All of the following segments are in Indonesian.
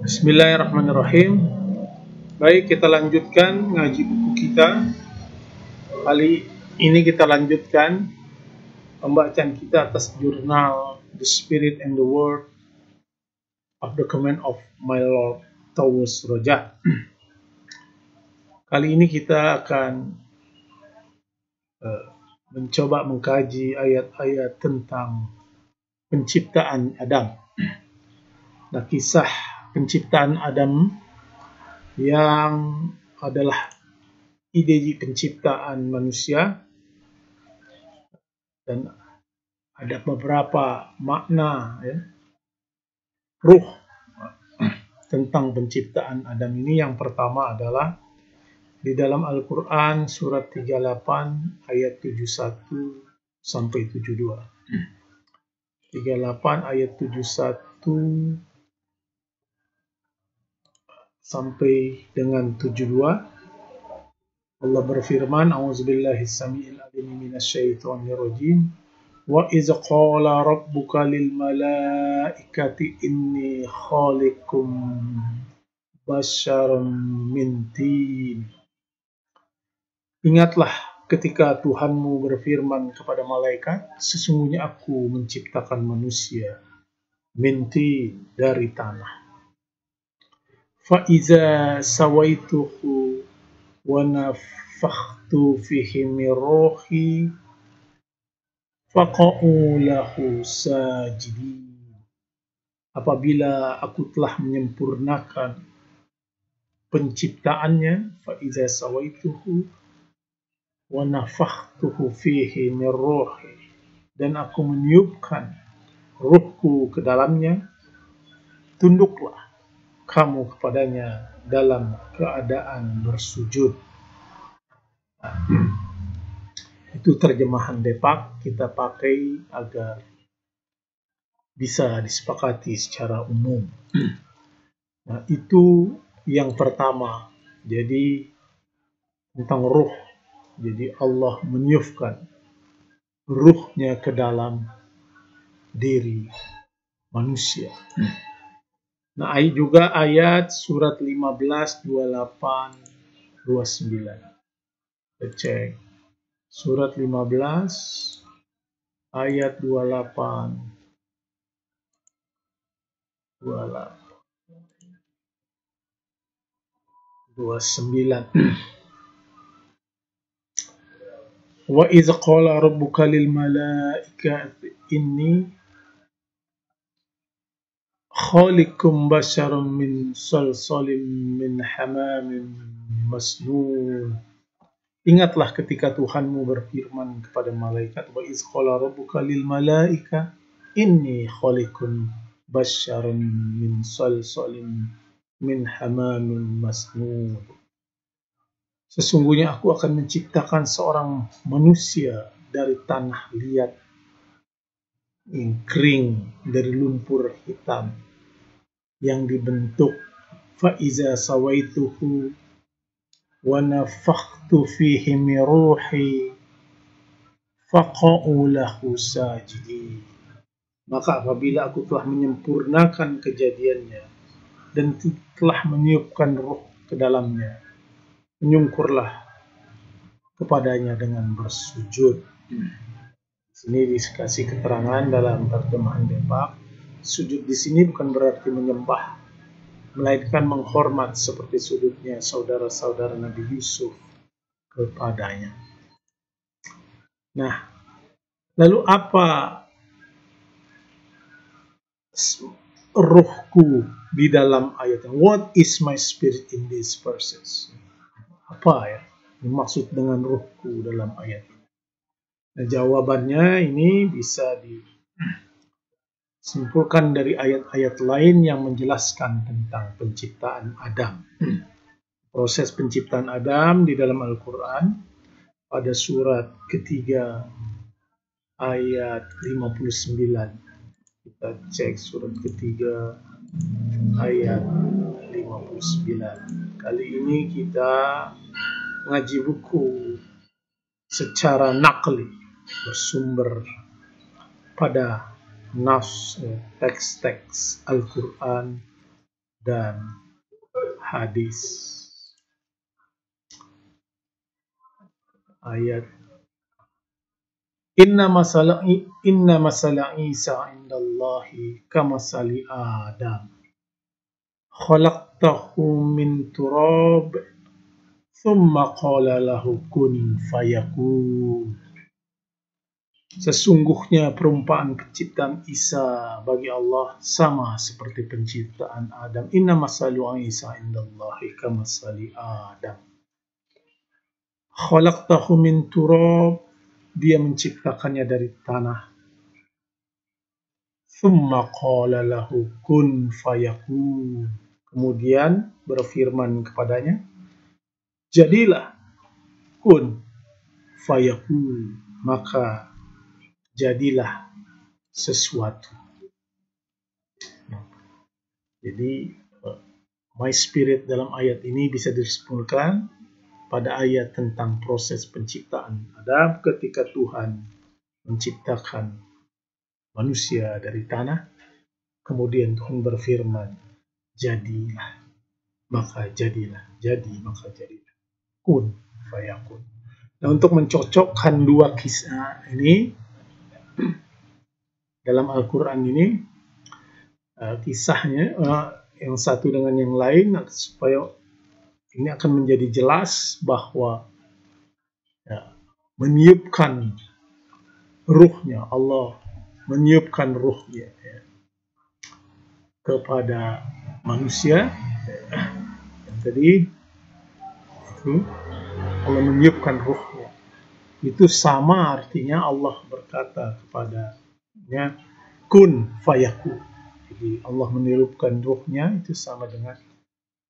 Bismillahirrahmanirrahim. Baik, kita lanjutkan ngaji buku kita. Kali ini kita lanjutkan pembacaan kita atas jurnal The Spirit and the Word of the Command of My Lord Taurus Roja. Kali ini kita akan mencoba mengkaji ayat-ayat tentang penciptaan Adam. Nah, kisah penciptaan Adam yang adalah ide penciptaan manusia, dan ada beberapa makna ruh tentang penciptaan Adam ini. Yang pertama adalah di dalam Al-Quran surat 38 ayat 71 sampai 72. 38 ayat 71 sampai dengan 72. Allah berfirman, A'udzubillahi samiil alim minasyaitonir rajim. Wa iz qala rabbuka lil malaikati inni khaliqum basyaran min tin. Ingatlah ketika Tuhanmu berfirman kepada malaikat, sesungguhnya aku menciptakan manusia min tin, dari tanah. Fa iza sawaituhu wa nafakhtu fihi min ruhi faqa'u lahu sajidin. Apabila aku telah menyempurnakan penciptaannya, fa iza sawaituhu wa nafakhtuhu fihi min ruhi, dan aku meniupkan ruhku ke dalamnya, tunduklah kamu kepadanya dalam keadaan bersujud. Itu terjemahan Depak, kita pakai agar bisa disepakati secara umum. Nah, itu yang pertama. Jadi tentang ruh. Jadi Allah meniupkan ruhnya ke dalam diri manusia. Nah, juga ayat surat 15, 28, 29. Kita cek. Surat 15, ayat 28, 29. Wa idz qala rabbuka lil malaikati inni khaliqum basyaran min salsalin min hamamin masnun. Ingatlah ketika Tuhanmu berfirman kepada malaikat, wa idz qala rabbuka lil malaika inni khaliqun basyaran min salsalin min hamamin masnun. Sesungguhnya aku akan menciptakan seorang manusia dari tanah liat yang kering, dari lumpur hitam yang dibentuk. Fa iza sawaituhu wa nafakhtu fihi min ruhi faqa'u lahu sajidin. Maka apabila aku telah menyempurnakan kejadiannya dan telah meniupkan ruh ke dalamnya, menyungkurlah kepadanya dengan bersujud. Sini dikasih keterangan dalam terjemahan Depak, sujud di sini bukan berarti menyembah, melainkan menghormat seperti sujudnya saudara-saudara Nabi Yusuf kepadanya. Nah, lalu apa ruhku di dalam ayat? What is my spirit in these verses? Apa ya dimaksud dengan ruhku dalam ayat ini? Nah, jawabannya ini bisa disimpulkan dari ayat-ayat lain yang menjelaskan tentang penciptaan Adam. Proses penciptaan Adam di dalam Al-Quran pada surat ketiga ayat 59. Kita cek surat ketiga ayat 59. Kali ini kita ngaji buku secara nakli, bersumber pada teks-teks Al-Quran dan hadis. Ayat Inna masala Isa indallahi kamasali Adam khalaqtahu min turab thumma qala lahu kun fayakun. Sesungguhnya perumpamaan penciptaan Isa bagi Allah sama seperti penciptaan Adam. Inna masalu Isa indallahi kamasali Adam khalaqtahu min turab, dia menciptakannya dari tanah. Thumma qala lahu kun fayakun, kemudian berfirman kepadanya, jadilah, kun fayakun, maka jadilah sesuatu. Jadi my spirit dalam ayat ini bisa disimpulkan pada ayat tentang proses penciptaan Adam ketika Tuhan menciptakan manusia dari tanah. Kemudian Tuhan berfirman, jadilah, maka jadilah, jadi maka jadilah, kun fayakun. Nah, untuk mencocokkan dua kisah ini dalam Al-Quran ini, kisahnya yang satu dengan yang lain, supaya ini akan menjadi jelas bahwa meniupkan ruhnya, Allah meniupkan ruhnya kepada manusia. Yang tadi itu Allah meniupkan ruhnya, itu sama artinya Allah berkata kepadanya kun fayakun. Jadi Allah meniupkan ruhnya itu sama dengan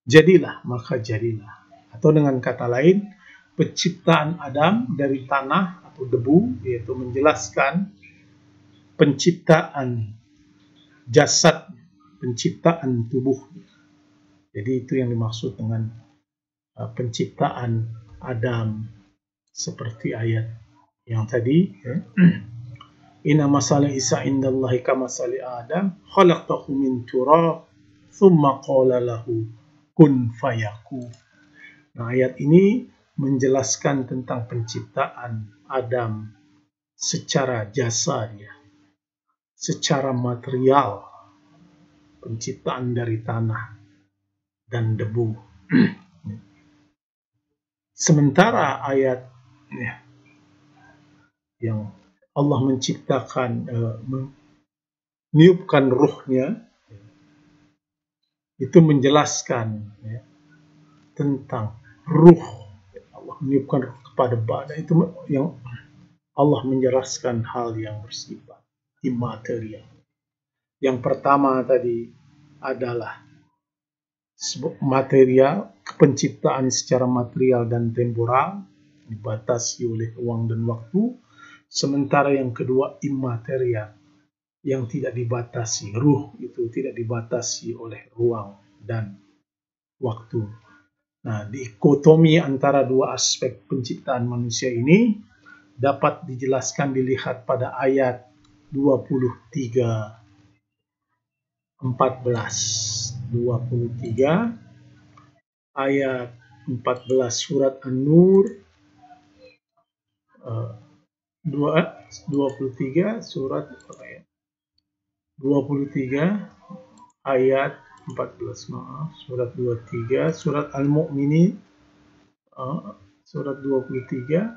jadilah, maka jadilah. Atau dengan kata lain, penciptaan Adam dari tanah atau debu, yaitu menjelaskan penciptaan jasad, penciptaan tubuhnya. Jadi itu yang dimaksud dengan penciptaan Adam seperti ayat yang tadi. Inna masala Isa indallahi kamasali Adam khalaqtahu min turab thumma qala lahu kun fayakun. Nah, ayat ini menjelaskan tentang penciptaan Adam secara jasad, secara material, penciptaan dari tanah dan debu. Sementara ayat yang Allah menciptakan, meniupkan ruhnya, itu menjelaskan tentang ruh. Allah meniupkan ruh kepada badan, itu yang Allah menjelaskan hal yang bersifat imaterial. Yang pertama tadi adalah material, penciptaan secara material dan temporal, dibatasi oleh ruang dan waktu. Sementara yang kedua imaterial, yang tidak dibatasi, ruh itu tidak dibatasi oleh ruang dan waktu. Nah, dikotomi antara dua aspek penciptaan manusia ini dapat dijelaskan dilihat pada ayat 23 ayat 14 surat An-Nur, 23 surat 23 ayat 14, surat 23 surat Al-Mu'minin, surat 23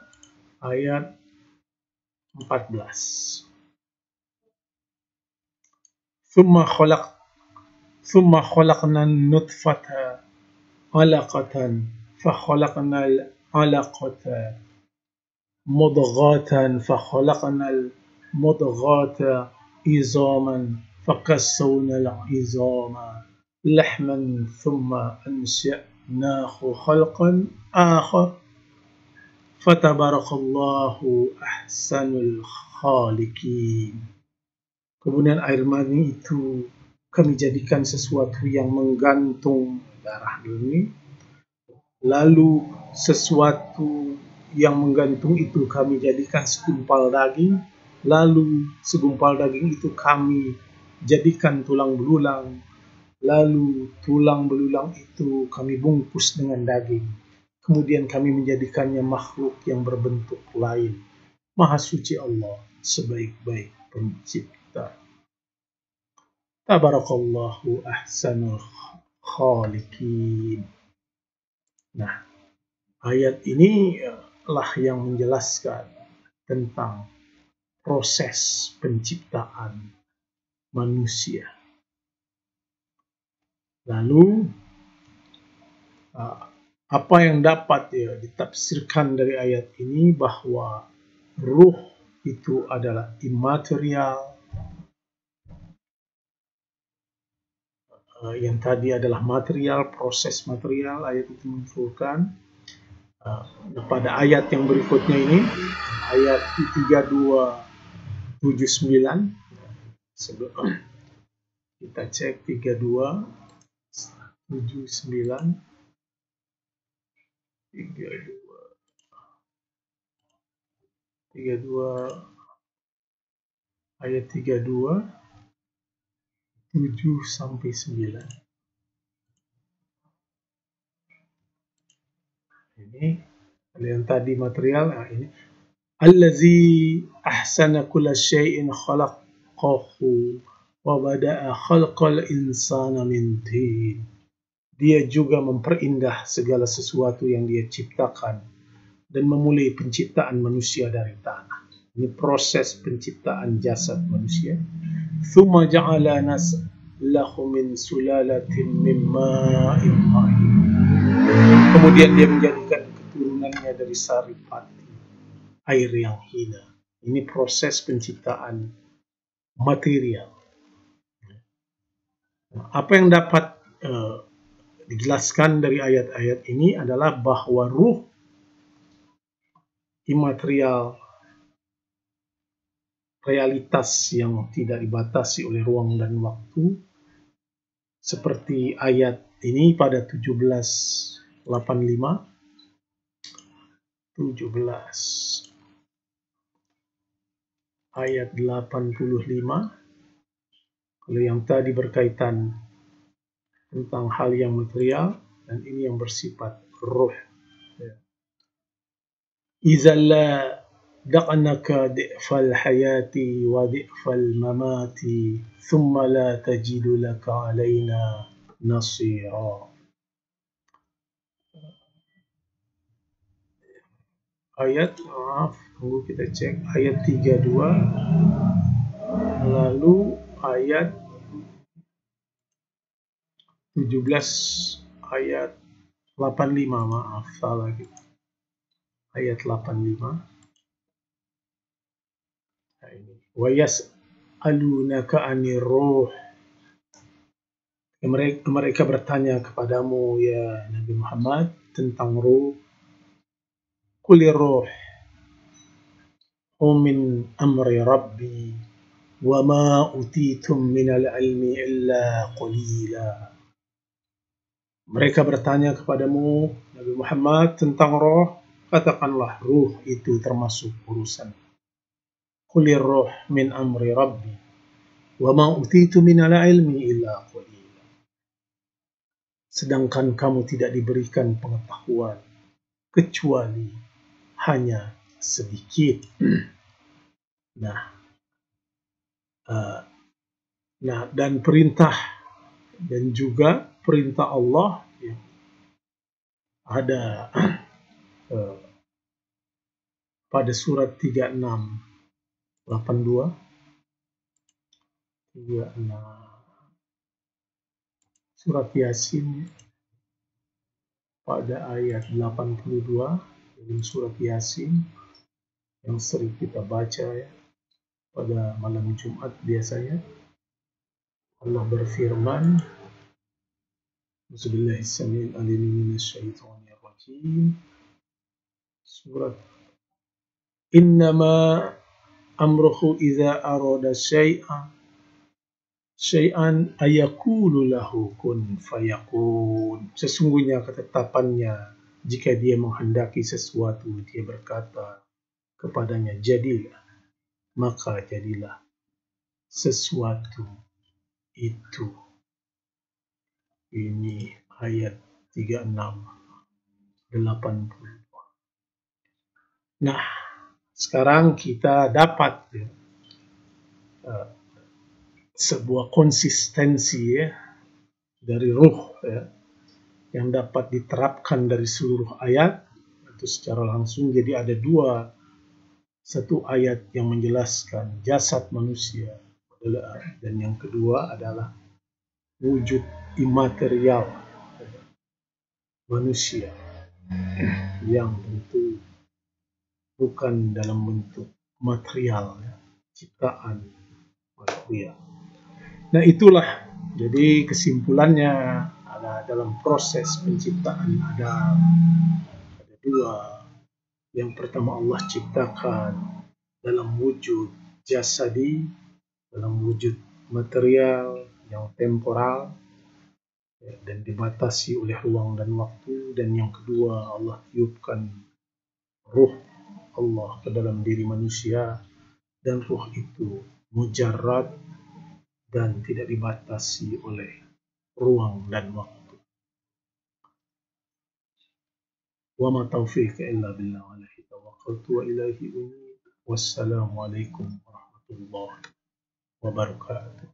ayat 14. Thumma khalaqna nutfata alaqatan fa khalaqna al-alaqata mudghatan fa khalaqna al-mudghata izaman fa kassawna al-izama lahman thumma ansha'nahu khalqan akhar fatabarakallahu ahsanul khaliqin. Kemudian air mani itu kami jadikan sesuatu yang menggantung darah ini, lalu sesuatu yang menggantung itu kami jadikan segumpal daging, lalu segumpal daging itu kami jadikan tulang belulang, Lalu tulang belulang itu kami bungkus dengan daging. Kemudian kami menjadikannya makhluk yang berbentuk lain. Maha suci Allah, sebaik-baik pencipta. Tabarakallahu ahsanul khaliqin. Nah, ayat ini lah yang menjelaskan tentang proses penciptaan manusia. Lalu apa yang dapat ditafsirkan dari ayat ini bahwa ruh itu adalah imaterial, yang tadi adalah material, proses material. Ayat itu menunjukkan pada ayat yang berikutnya ini, ayat 3279, kita cek 3279, 32 ayat 32 7 sampai 9. Ini yang tadi material, ini allazi ahsana kulla syai'in khalaqahu wa bada'a khalqal insana min tin. Dia juga memperindah segala sesuatu yang dia ciptakan dan memulai penciptaan manusia dari tanah. Ini proses penciptaan jasad manusia. Thumma ja'ala naslahu min sulalatin min ma'in mahin. Kemudian dia menjadikan keturunannya dari saripati, air yang hina. Ini proses penciptaan material. Apa yang dapat dijelaskan dari ayat-ayat ini adalah bahwa ruh imaterial, realitas yang tidak dibatasi oleh ruang dan waktu, seperti ayat ini pada 17 ayat 85. Kalau yang tadi berkaitan tentang hal yang material, dan ini yang bersifat ruh. Izalla da'naka di'fal hayati wa di'fal mamati thumma la tajidu laka alaina nasira. Ayat, tunggu kita cek, ayat 32, lalu ayat 17, ayat 85, salah gitu. Ayat 85. Wa yas'alunaka 'anir ruh. Mereka bertanya kepadamu ya Nabi Muhammad tentang ruh. Qulir ruh min amri rabbi wa ma utitum minal ilmi illa qalila. Mereka bertanya kepadamu Nabi Muhammad tentang roh, katakanlah ruh itu termasuk urusan. Qulir ruh min amri rabbi wa ma utitu minal ilmi illa qalila. Sedangkan kamu tidak diberikan pengetahuan kecuali hanya sedikit. Dan perintah dan juga perintah Allah ya, ada pada surat 3682, surat Yasin pada ayat 82, dalam surat Yasin yang sering kita baca ya pada malam Jumat biasanya. Allah berfirman, Bismillahirrahmanirrahim, minasyaitonirrajim. Surat Innama amruhu idza arada syai'an ayaqulu lahu kun fayakun. Sesungguhnya ketetapannya jika dia menghendaki sesuatu, dia berkata kepadanya jadilah, maka jadilah sesuatu itu. Ini ayat 36-80. Nah, sekarang kita dapat sebuah konsistensi dari ruh yang dapat diterapkan dari seluruh ayat itu secara langsung. Jadi ada satu ayat yang menjelaskan jasad manusia dan yang kedua adalah wujud imaterial manusia yang tentu bukan dalam bentuk material ciptaan manusia. Nah itulah jadi kesimpulannya dalam proses penciptaan ada dua. Yang pertama Allah ciptakan dalam wujud jasadi, dalam wujud material yang temporal dan dibatasi oleh ruang dan waktu. Dan yang kedua Allah tiupkan ruh Allah ke dalam diri manusia dan ruh itu mujarrad dan tidak dibatasi oleh ruang dan waktu. Wa ma taufiq illa billah alaihi tawakkaltu wa ilaihi unib. Wassalamu alaikum warahmatullahi wabarakatuh.